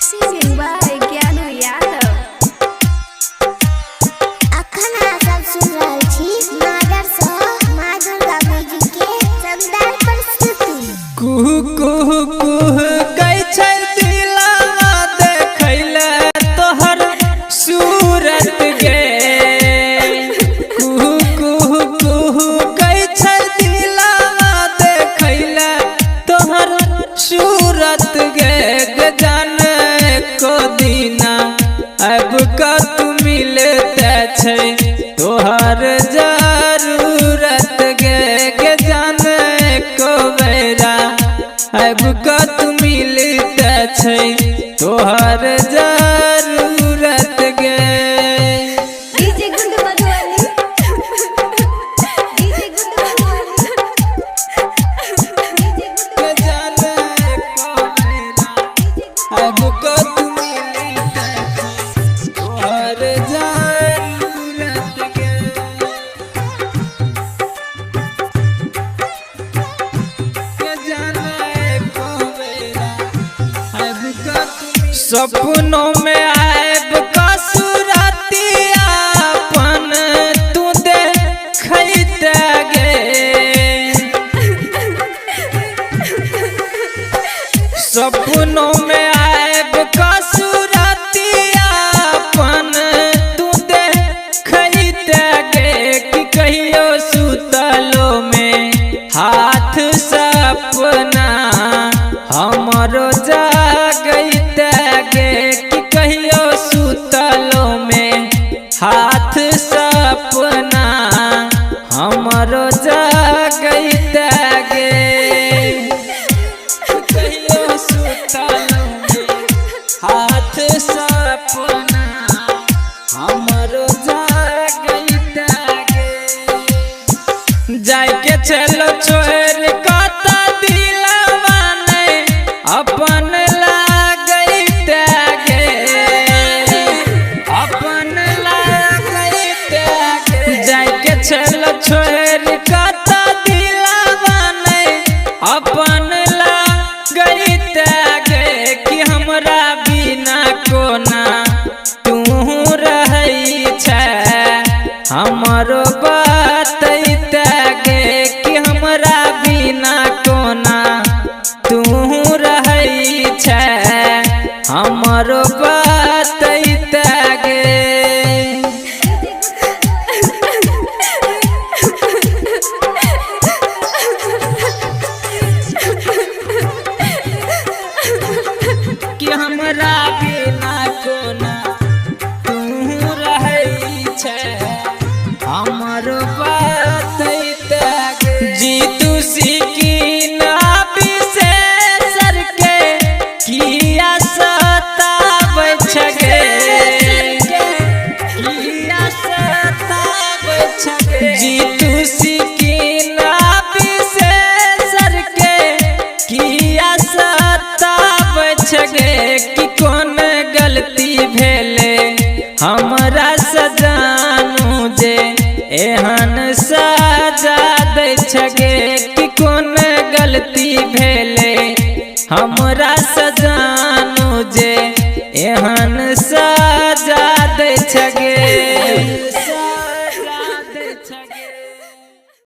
Singing by Gyanu Yadav। अखन सब सुन रहल छी नागर सँ माँ दुर्गा म्यूजिक के शानदार प्रस्तुति। कुहू कुहू कुहू कहै छै दिलवा देखैले तोहर सूरत गे। कुहू कुहू कुहू कहै छै दिलवा देखैले तोहर सूरत गे। जाने को दीना अब का तू मिलते छै तोहर जरूरत गे। जाने को बेरा अब का तू मिलते छै तोहर जरूरत गे। DJ गुंडू मधुबनी। DJ गुंडू मधुबनी। जाने को बेरा अब का तू मिलते छै तोहर जरूरत गे। सपनों में आएब कसुरतिया अपन तू देखैते गे। सपनों में आएब कसुरतिया अपन तू देखैते गे। कि कहियो सुतलो में हाथ सपना हमरो जागैते गे। कि कहियो सुतलो में हाथ सपना हमरो जागैते गे। कहियो सुतलो में हाथ सपना हमरो जागैते गे। जाके चलो छोड़ कता दिलवा नहीं अपन लागैते गे। अपन लागैते गे। जाके चलो छोड़ कता दिलवा नहीं अपन लागैते गे। कि हमरा बिना कोना तू रहै छै हमरो बतैते गे। कि हमरा बिना कोना तू रहै छै हमरो बतैते गे। कि हमरा बिना कोना तू रहै छै हमरो बतैते गे। जीतू सिकिन विशेषर के किया सताबै छै गे। किया सताबै छै गे। जीतू सिकिन विशेषर के किया सताबै छै गे। कि कोन गलती भेले हमरा सजानू जे एहन सजा दै छै गे। कि कोन गलती भेले हमरा